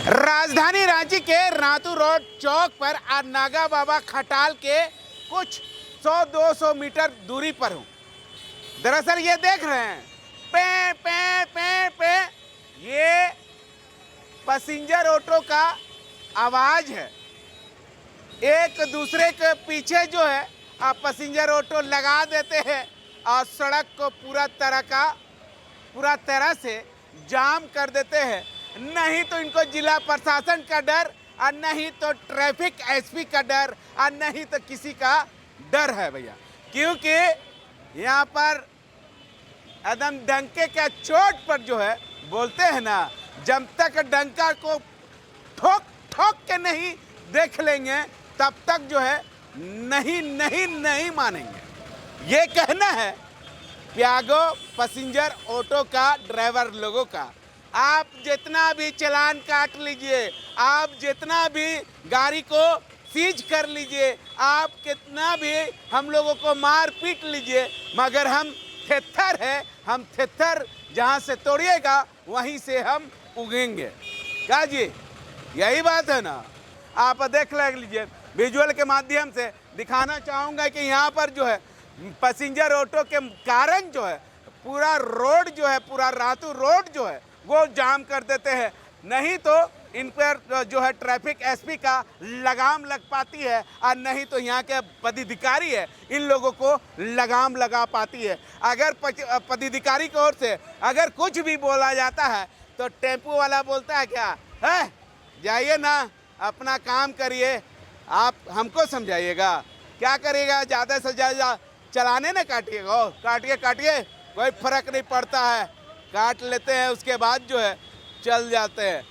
राजधानी रांची के रातू रोड चौक पर आज नागा बाबा खटाल के कुछ 100-200 मीटर दूरी पर हूँ। दरअसल ये देख रहे हैं पे पे पे पे ये पैसेंजर ऑटो का आवाज है। एक दूसरे के पीछे जो है आप पैसेंजर ऑटो लगा देते हैं और सड़क को पूरा तरह से जाम कर देते हैं। नहीं तो इनको जिला प्रशासन का डर और नहीं तो ट्रैफिक एसपी का डर और नहीं तो किसी का डर है भैया, क्योंकि यहाँ पर एकदम डंके के चोट पर जो है बोलते हैं ना, जब तक डंका को ठोक ठोक के नहीं देख लेंगे तब तक जो है नहीं मानेंगे। ये कहना है प्यागो पैसेंजर ऑटो का ड्राइवर लोगों का। आप जितना भी चालान काट लीजिए, आप जितना भी गाड़ी को सीज कर लीजिए, आप कितना भी हम लोगों को मार पीट लीजिए, मगर हम थेथर है, हम थेथर जहाँ से तोड़िएगा वहीं से हम उगेंगे। क्या जी, यही बात है ना। आप देख लीजिए, विजुअल के माध्यम से दिखाना चाहूँगा कि यहाँ पर जो है पैसेंजर ऑटो के कारण जो है पूरा रोड जो है, पूरा रातू रोड जो है वो जाम कर देते हैं। नहीं तो इन पर जो है ट्रैफिक एसपी का लगाम लग पाती है और नहीं तो यहाँ के पदाधिकारी है इन लोगों को लगाम लगा पाती है। अगर पदाधिकारी की ओर से अगर कुछ भी बोला जाता है तो टेम्पो वाला बोलता है क्या है, जाइए ना अपना काम करिए, आप हमको समझाइएगा। क्या करिएगा, ज़्यादा से ज़्यादा चलाने ना काटिएगा, काटिए कोई फर्क नहीं पड़ता है, काट लेते हैं उसके बाद जो है चल जाते हैं।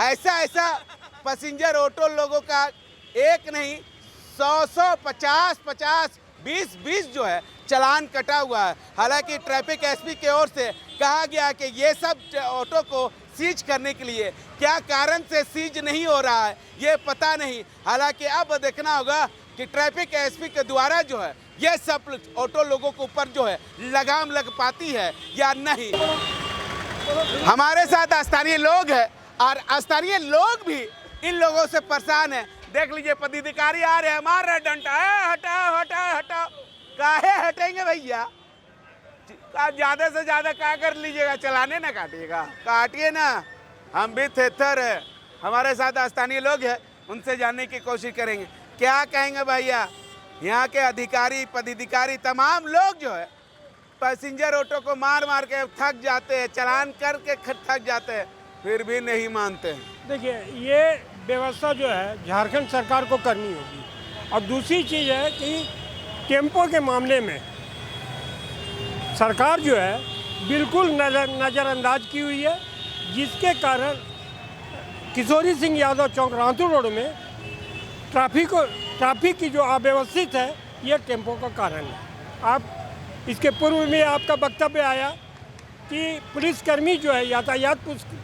ऐसा पैसेंजर ऑटो लोगों का एक नहीं 100 50 20 जो है चालान कटा हुआ है। हालांकि ट्रैफिक एसपी की ओर से कहा गया कि ये सब ऑटो को सीज करने के लिए क्या कारण से सीज नहीं हो रहा है ये पता नहीं। हालांकि अब देखना होगा कि ट्रैफिक एसपी के द्वारा जो है ये सब ऑटो लोगों के ऊपर जो है लगाम लग पाती है या नहीं। हमारे साथ स्थानीय लोग हैं और स्थानीय लोग भी इन लोगों से परेशान है। देख लीजिए पदाधिकारी आ रहे हैं, मार रहे डंडा, हटाओ। काहे हटेंगे भैया, ज़्यादा से ज़्यादा क्या कर लीजिएगा, चलाने ना काटिएगा, काटिए ना। हम भी थेथर है, हमारे साथ स्थानीय लोग हैं, उनसे जानने की कोशिश करेंगे क्या कहेंगे भैया। यहाँ के अधिकारी पदाधिकारी तमाम लोग जो है पैसेंजर ऑटो को मार के थक जाते हैं, चालान करके थक जाते हैं, फिर भी नहीं मानते हैं। देखिए ये व्यवस्था जो है झारखंड सरकार को करनी होगी। और दूसरी चीज़ है कि टेम्पो के मामले में सरकार जो है बिल्कुल नज़रअंदाज की हुई है, जिसके कारण किशोरी सिंह यादव चौक रातू रोड में ट्रैफिक की जो अव्यवस्थित है ये टेम्पो का कारण है। आप इसके पूर्व में आपका वक्तव्य आया कि पुलिसकर्मी जो है, यातायात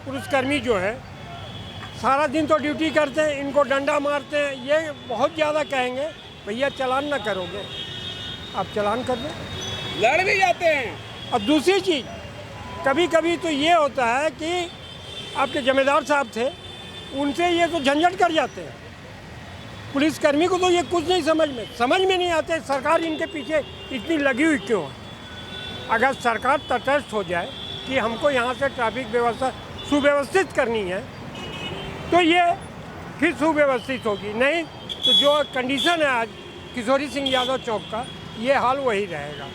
पुलिसकर्मी जो है सारा दिन तो ड्यूटी करते हैं, इनको डंडा मारते हैं। ये बहुत ज़्यादा कहेंगे भैया चलान ना करोगे, आप चलान कर दो, लड़ भी जाते हैं। और दूसरी चीज़ कभी कभी तो ये होता है कि आपके जमींदार साहब थे, उनसे ये तो झंझट कर जाते हैं। पुलिसकर्मी को तो ये कुछ नहीं समझ में नहीं आते सरकार इनके पीछे इतनी लगी हुई क्यों है। अगर सरकार तटस्थ हो जाए कि हमको यहाँ से ट्रैफिक व्यवस्था सुव्यवस्थित करनी है तो ये फिर सुव्यवस्थित होगी, नहीं तो जो कंडीशन है आज किशोरी सिंह यादव चौक का ये हाल वही रहेगा।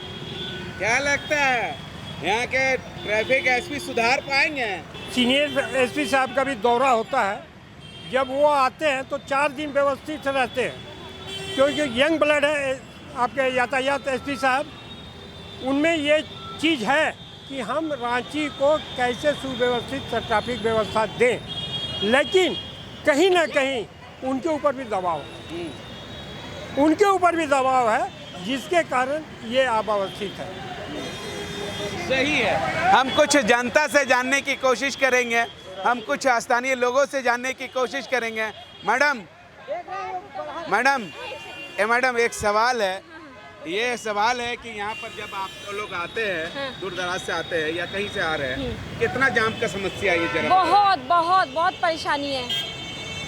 क्या लगता है यहाँ के ट्रैफिक एसपी सुधार पाएंगे? सीनियर एसपी साहब का भी दौरा होता है, जब वो आते हैं तो 4 दिन व्यवस्थित रहते हैं, क्योंकि यंग ब्लड है आपके यातायात एसपी साहब, उनमें ये चीज़ है कि हम रांची को कैसे सुव्यवस्थित ट्रैफिक व्यवस्था दें, लेकिन कहीं ना कहीं उनके ऊपर भी दबाव है जिसके कारण ये अव्यवस्थित है। सही है। हम कुछ जनता से जानने की कोशिश करेंगे, हम कुछ स्थानीय लोगों से जानने की कोशिश करेंगे। मैडम एक सवाल है ये सवाल है कि यहाँ पर जब आप लोग आते हैं, हाँ। दूर दराज से आते हैं या कहीं से आ रहे हैं, कितना जाम का समस्या है ये जरा? बहुत बहुत बहुत परेशानी है।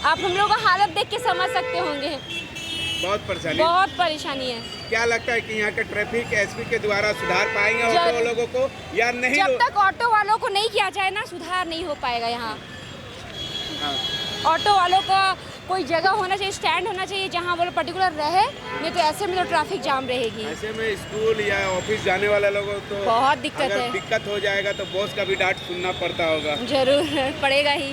आप हम लोग का हालत देख के समझ सकते होंगे। बहुत परेशानी। बहुत परेशानी है। क्या लगता है कि यहाँ के ट्रैफिक एसपी के द्वारा सुधार पाएंगे ऑटो जरूर। लोगों को या नहीं? जब तक ऑटो वालों को नहीं किया जाए ना, सुधार नहीं हो पाएगा यहाँ। हाँ। ऑटो वालों का कोई जगह होना चाहिए, स्टैंड होना चाहिए जहाँ वो लोग पर्टिकुलर रहे, नहीं तो ऐसे में तो ट्रैफिक जाम रहेगी। ऐसे में स्कूल या ऑफिस जाने वाले लोगों को तो बहुत दिक्कत अगर है। दिक्कत हो जाएगा तो बॉस का भी डांट सुनना पड़ता होगा। जरूर पड़ेगा ही।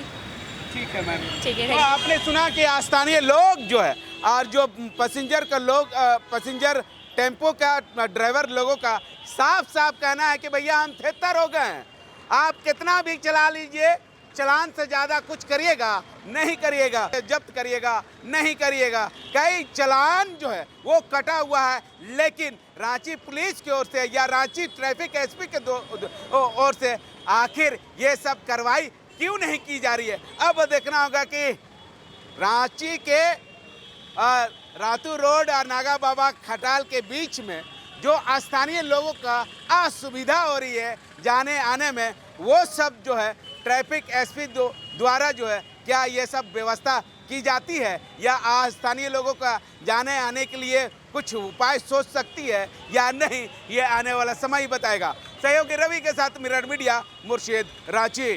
ठीक है मैम। ठीक है, तो thank you। आपने सुना कि स्थानीय लोग जो है और जो पैसेंजर का लोग पैसेंजर टेम्पो का ड्राइवर लोगों का साफ साफ कहना है कि भैया हम थिहत्तर हो गए हैं, आप कितना भी चला लीजिए, चलान से ज़्यादा कुछ करिएगा नहीं करिएगा, जब्त करिएगा नहीं करिएगा। कई चलान जो है वो कटा हुआ है, लेकिन रांची पुलिस की ओर से या रांची ट्रैफिक एसपी के ओर से आखिर ये सब कार्रवाई क्यों नहीं की जा रही है? अब देखना होगा कि रांची के रातू रोड और नागा बाबा खटाल के बीच में जो स्थानीय लोगों का असुविधा हो रही है जाने आने में, वो सब जो है ट्रैफिक एसपी द्वारा जो है क्या ये सब व्यवस्था की जाती है या स्थानीय लोगों का जाने आने के लिए कुछ उपाय सोच सकती है या नहीं, ये आने वाला समय ही बताएगा। सहयोगी रवि के साथ मिरर मीडिया, मुर्शिद, रांची।